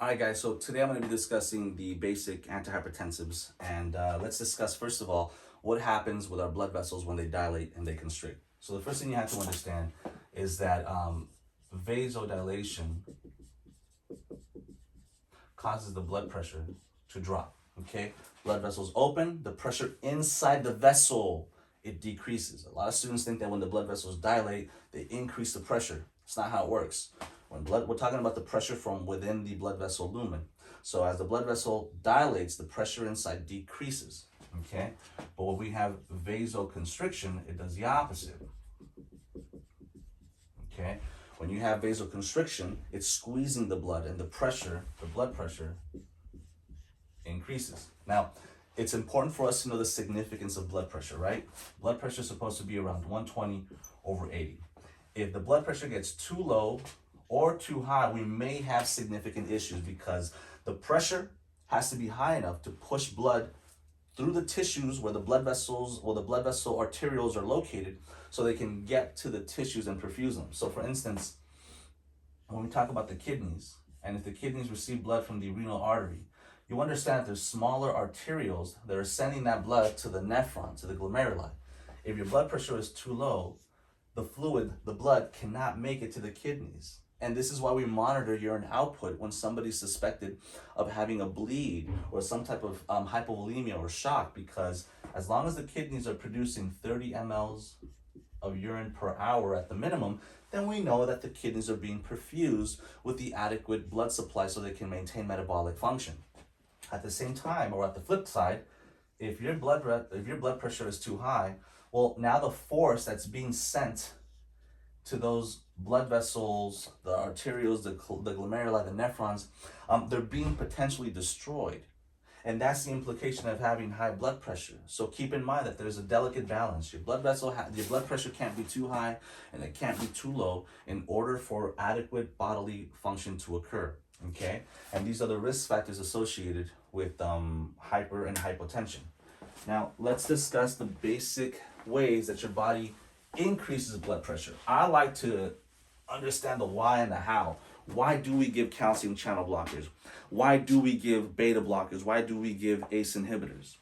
All right, guys, so today I'm going to be discussing the basic antihypertensives, and let's discuss, first of all, what happens with our blood vessels when they dilate and they constrict. So the first thing you have to understand is that vasodilation causes the blood pressure to drop, okay? Blood vessels open, the pressure inside the vessel, it decreases. A lot of students think that when the blood vessels dilate, they increase the pressure. It's not how it works. We're talking about the pressure from within the blood vessel lumen. So as the blood vessel dilates, the pressure inside decreases, okay? But when we have vasoconstriction, it does the opposite, okay? When you have vasoconstriction, it's squeezing the blood and the blood pressure increases. Now, it's important for us to know the significance of blood pressure, right? Blood pressure is supposed to be around 120/80. If the blood pressure gets too low or too high, we may have significant issues because the pressure has to be high enough to push blood through the tissues where the blood vessels or the blood vessel arterioles are located so they can get to the tissues and perfuse them. So for instance, when we talk about the kidneys, and if the kidneys receive blood from the renal artery, you understand that there's smaller arterioles that are sending that blood to the nephron, to the glomeruli. If your blood pressure is too low, the blood cannot make it to the kidneys. And this is why we monitor urine output when somebody's suspected of having a bleed or some type of hypovolemia or shock, because as long as the kidneys are producing 30 mLs of urine per hour at the minimum, then we know that the kidneys are being perfused with the adequate blood supply so they can maintain metabolic function. At the same time, or at the flip side, if your blood pressure is too high, well, now the force that's being sent to those blood vessels, the arterioles, the glomeruli, the nephrons, they're being potentially destroyed. And that's the implication of having high blood pressure. So keep in mind that there's a delicate balance. Your blood pressure can't be too high and it can't be too low in order for adequate bodily function to occur. Okay? And these are the risk factors associated with hyper and hypotension. Now, let's discuss the basic ways that your body increases blood pressure. I like to understand the why and the how. Why do we give calcium channel blockers? Why do we give beta blockers? Why do we give ACE inhibitors?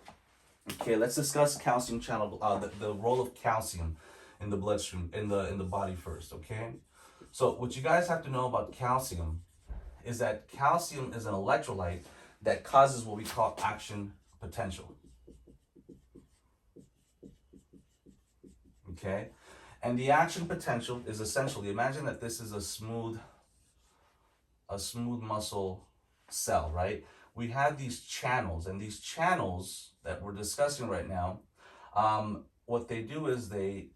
Okay, let's discuss calcium channel, the role of calcium in the bloodstream, in the body first, okay? So what you guys have to know about calcium is that calcium is an electrolyte that causes what we call action potential. Okay? And the action potential is essentially, imagine that this is a smooth muscle cell, right? We have these channels, and these channels that we're discussing right now, what they do is they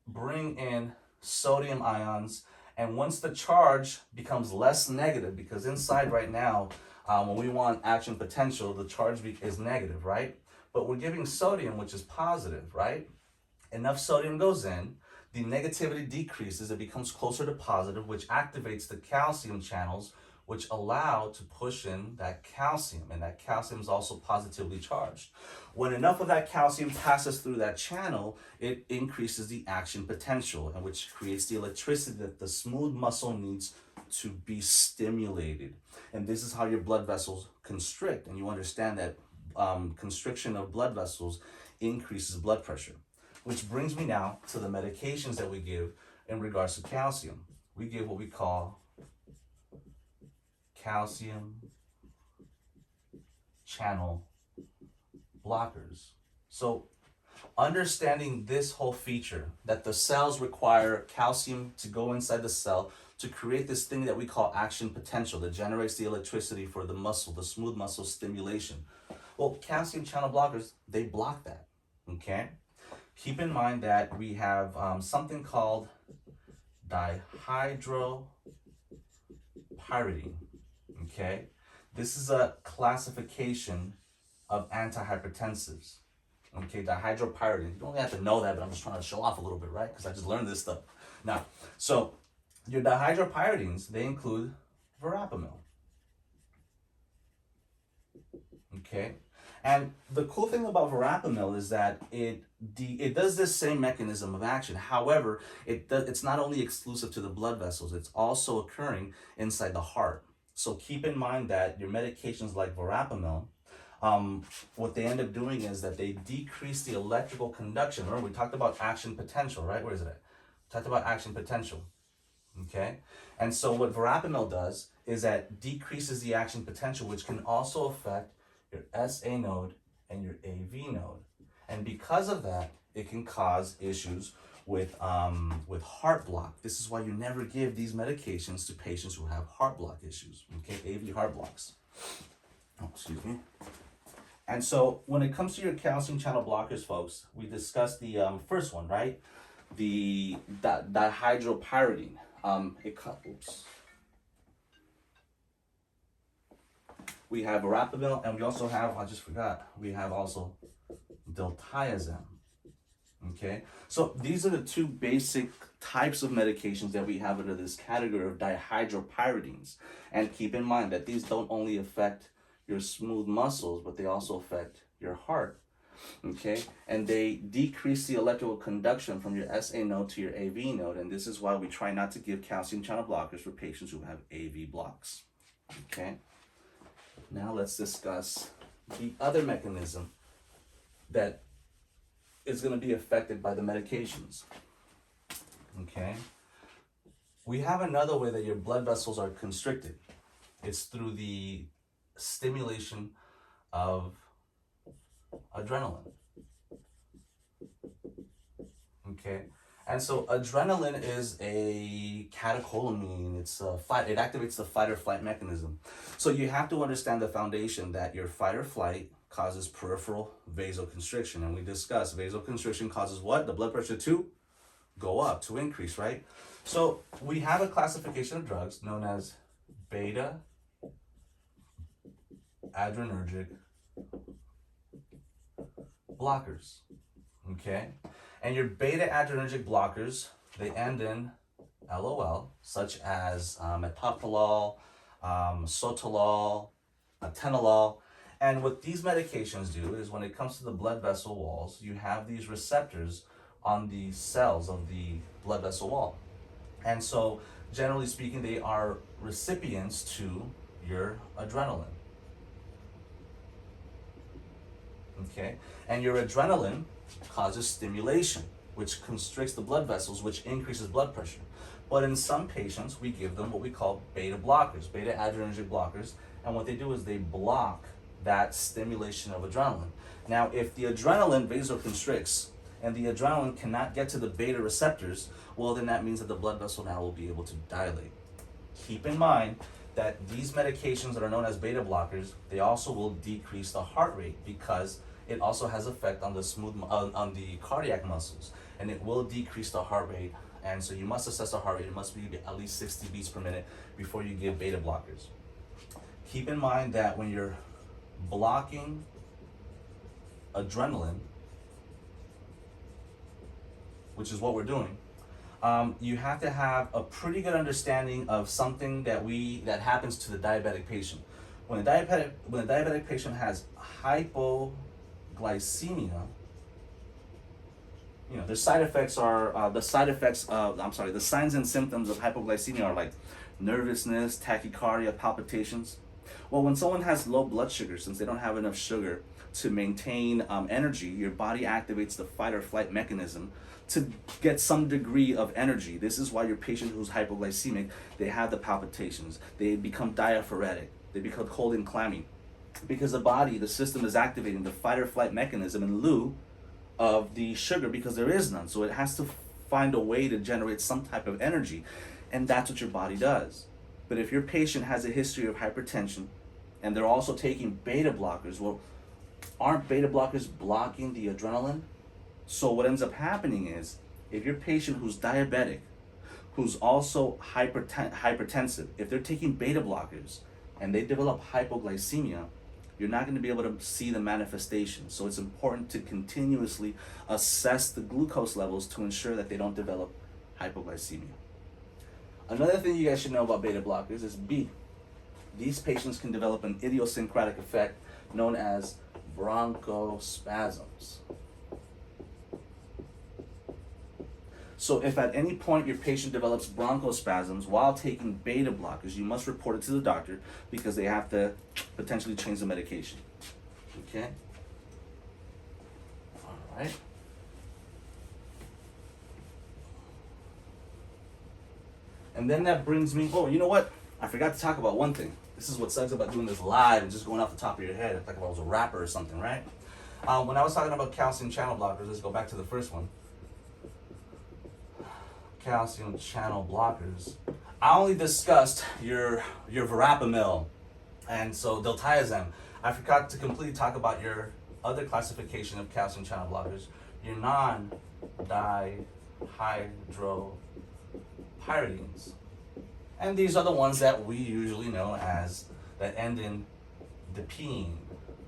bring in sodium ions, and once the charge becomes less negative, because inside right now, when we want action potential, the charge is negative, right? But we're giving sodium, which is positive, right? Enough sodium goes in, the negativity decreases, it becomes closer to positive, which activates the calcium channels, which allow to push in that calcium, and that calcium is also positively charged. When enough of that calcium passes through that channel, it increases the action potential, and which creates the electricity that the smooth muscle needs to be stimulated. And this is how your blood vessels constrict, and you understand that constriction of blood vessels increases blood pressure. Which brings me now to the medications that we give in regards to calcium. We give what we call calcium channel blockers. So understanding this whole feature, that the cells require calcium to go inside the cell to create this thing that we call action potential that generates the electricity for the muscle, the smooth muscle stimulation. Well, calcium channel blockers, they block that, okay? Keep in mind that we have something called dihydropyridine, okay? This is a classification of antihypertensives, okay? Dihydropyridine. You don't have to know that, but I'm just trying to show off a little bit, right? Because I just learned this stuff. Now, so your dihydropyridines, they include verapamil, okay? And the cool thing about verapamil is that it does this same mechanism of action. However, it's not only exclusive to the blood vessels, it's also occurring inside the heart. So keep in mind that your medications like verapamil, what they end up doing is that they decrease the electrical conduction. Remember, we talked about action potential, right? Where is it at? We talked about action potential, okay? And so what verapamil does is that decreases the action potential, which can also affect your SA node and your AV node. And because of that, it can cause issues with heart block. This is why you never give these medications to patients who have heart block issues, okay? AV heart blocks. Oh, excuse me. And so when it comes to your calcium channel blockers, folks, we discussed the first one, right? The dihydropyridine. Oops. We have verapamil, and we also have, I just forgot, we have also diltiazem. Okay, so these are the two basic types of medications that we have under this category of dihydropyridines. And keep in mind that these don't only affect your smooth muscles, but they also affect your heart. Okay, and they decrease the electrical conduction from your SA node to your AV node, and this is why we try not to give calcium channel blockers for patients who have AV blocks. Okay, now let's discuss the other mechanism that is going to be affected by the medications. Okay, we have another way that your blood vessels are constricted. It's through the stimulation of adrenaline. Okay, and so adrenaline is a catecholamine. It activates the fight or flight mechanism. So you have to understand the foundation that your fight or flight causes peripheral vasoconstriction, and we discussed vasoconstriction causes what? The blood pressure to go up, to increase, right? So we have a classification of drugs known as beta adrenergic blockers, okay? And your beta adrenergic blockers, they end in LOL, such as metoprolol, sotalol, atenolol. And what these medications do is when it comes to the blood vessel walls, you have these receptors on the cells of the blood vessel wall. And so, generally speaking, they are recipients to your adrenaline. Okay? And your adrenaline causes stimulation, which constricts the blood vessels, which increases blood pressure. But in some patients, we give them what we call beta blockers, beta adrenergic blockers. And what they do is they block that stimulation of adrenaline. Now, if the adrenaline vasoconstricts and the adrenaline cannot get to the beta receptors, well, then that means that the blood vessel now will be able to dilate. Keep in mind that these medications that are known as beta blockers, they also will decrease the heart rate because it also has effect on the cardiac muscles, and it will decrease the heart rate. And so you must assess the heart rate. It must be at least 60 beats per minute before you give beta blockers. Keep in mind that when you're blocking adrenaline, which is what we're doing, you have to have a pretty good understanding of something that happens to the diabetic patient. When a diabetic patient has hypoglycemia, the signs and symptoms of hypoglycemia are like nervousness, tachycardia, palpitations. Well, when someone has low blood sugar, since they don't have enough sugar to maintain energy, your body activates the fight or flight mechanism to get some degree of energy. This is why your patient who's hypoglycemic, they have the palpitations, they become diaphoretic, they become cold and clammy, because the system is activating the fight or flight mechanism in lieu of the sugar, because there is none. So it has to find a way to generate some type of energy, and that's what your body does. But if your patient has a history of hypertension and they're also taking beta blockers, well, aren't beta blockers blocking the adrenaline? So what ends up happening is, if your patient who's diabetic, who's also hypertensive, if they're taking beta blockers and they develop hypoglycemia, you're not going to be able to see the manifestation. So it's important to continuously assess the glucose levels to ensure that they don't develop hypoglycemia. Another thing you guys should know about beta blockers is B. These patients can develop an idiosyncratic effect known as bronchospasms. So if at any point your patient develops bronchospasms while taking beta blockers, you must report it to the doctor because they have to potentially change the medication. Okay? All right. And then that brings me, oh, you know what? I forgot to talk about one thing. This is what sucks about doing this live and just going off the top of your head, like if I was a rapper or something, right? When I was talking about calcium channel blockers, let's go back to the first one. Calcium channel blockers. I only discussed your verapamil and so diltiazem. I forgot to completely talk about your other classification of calcium channel blockers, your non-dihydropyridines. And these are the ones that we usually know as that end in dipine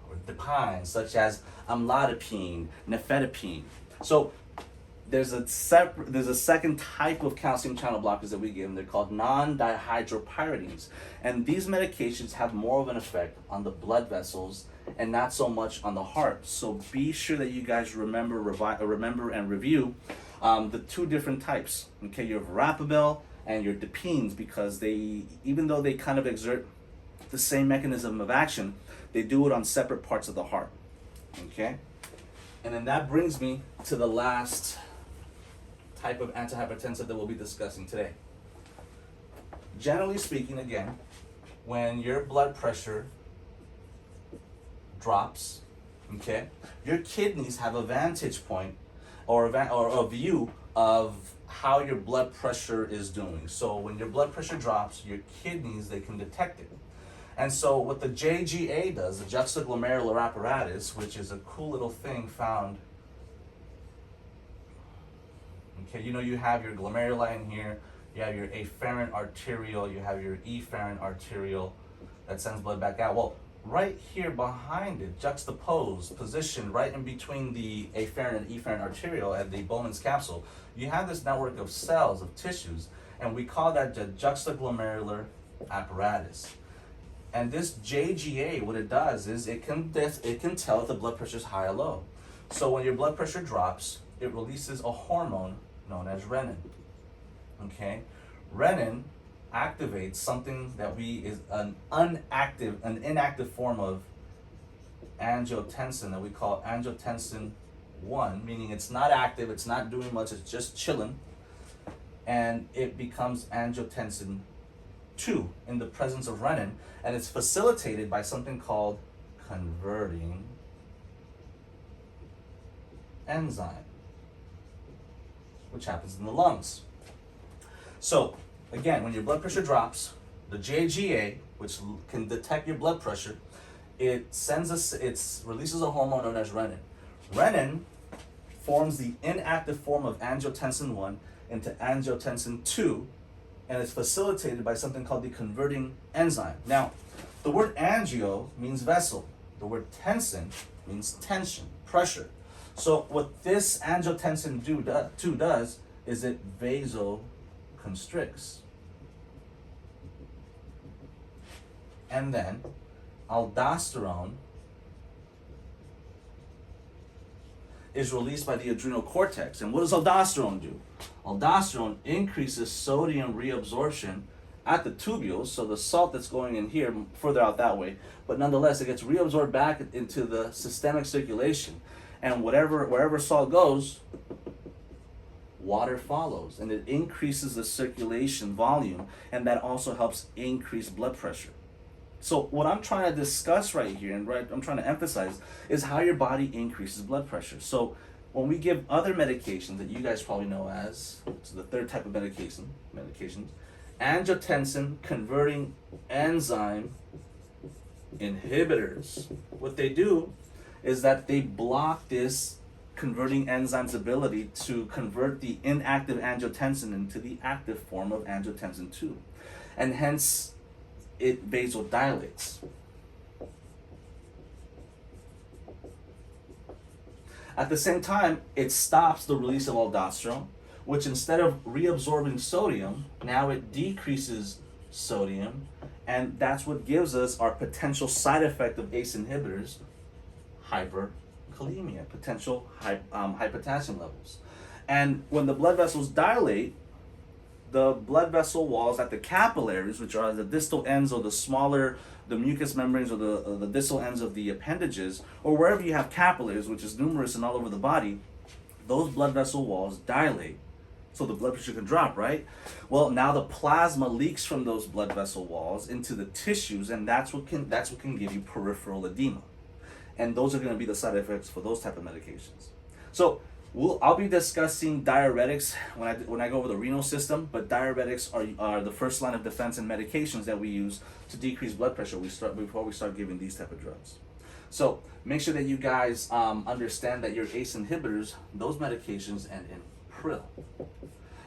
or dipine, such as amlodipine, nifedipine. So there's a second type of calcium channel blockers that we give, and they're called non-dihydropyridines. And these medications have more of an effect on the blood vessels and not so much on the heart. So be sure that you guys remember and review the two different types. Okay, your verapamil and your dipines, because they, even though they kind of exert the same mechanism of action, they do it on separate parts of the heart. Okay, and then that brings me to the last type of antihypertensive that we'll be discussing today. Generally speaking, again, when your blood pressure drops, okay, your kidneys have a vantage point or a view of how your blood pressure is doing. So when your blood pressure drops, your kidneys, they can detect it. And so what the JGA does, the juxtaglomerular apparatus, which is a cool little thing found, okay, you know, you have your glomeruli in here, you have your afferent arterial, you have your efferent arterial that sends blood back out. Well, right here behind it, juxtaposed, positioned right in between the afferent and efferent arterial at the Bowman's capsule, you have this network of cells, of tissues, and we call that the juxtaglomerular apparatus. And this JGA, what it does is it can tell if the blood pressure is high or low. So when your blood pressure drops, it releases a hormone known as renin. Okay, renin activates something that is an inactive form of angiotensin that we call angiotensin 1, meaning it's not active, it's not doing much, it's just chilling, and it becomes angiotensin 2 in the presence of renin, and it's facilitated by something called converting enzyme, which happens in the lungs. So again, when your blood pressure drops, the JGA, which can detect your blood pressure, it releases a hormone known as renin. Renin forms the inactive form of angiotensin 1 into angiotensin 2, and it's facilitated by something called the converting enzyme. Now, the word angio means vessel. The word tensin means tension, pressure. So what this angiotensin 2 does is it vasoconstricts. And then aldosterone is released by the adrenal cortex. And what does aldosterone do? Aldosterone increases sodium reabsorption at the tubules, so the salt that's going in here further out that way, but nonetheless it gets reabsorbed back into the systemic circulation, and wherever salt goes, water follows, and it increases the circulation volume, and that also helps increase blood pressure. So what I'm trying to discuss right here, and I'm trying to emphasize, is how your body increases blood pressure. So when we give other medications that you guys probably know as, so the third type of medications, angiotensin converting enzyme inhibitors, what they do is that they block this converting enzyme's ability to convert the inactive angiotensin into the active form of angiotensin 2. And hence, it vasodilates. At the same time, it stops the release of aldosterone, which instead of reabsorbing sodium, now it decreases sodium, and that's what gives us our potential side effect of ACE inhibitors, hyperkalemia, potential high potassium levels. And when the blood vessels dilate, the blood vessel walls at the capillaries, which are the distal ends or the smaller, the mucous membranes or the distal ends of the appendages, or wherever you have capillaries, which is numerous and all over the body, those blood vessel walls dilate. So the blood pressure can drop, right? Well, now the plasma leaks from those blood vessel walls into the tissues, and that's what can give you peripheral edema. And those are going to be the side effects for those type of medications. So I'll be discussing diuretics when I go over the renal system, but diuretics are the first line of defense and medications that we use to decrease blood pressure before we start giving these type of drugs. So make sure that you guys understand that your ACE inhibitors, those medications end in pril.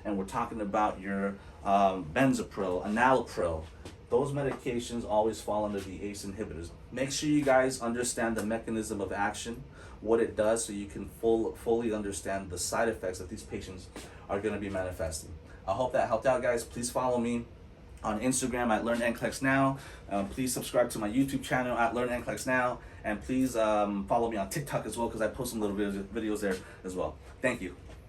And we're talking about your benzapril, enalapril. Those medications always fall under the ACE inhibitors. Make sure you guys understand the mechanism of action, what it does, so you can fully understand the side effects that these patients are going to be manifesting. I hope that helped out, guys. Please follow me on Instagram at Learn NCLEX Now. Please subscribe to my YouTube channel at Learn NCLEX Now. And please follow me on TikTok as well, because I post some little videos there as well. Thank you.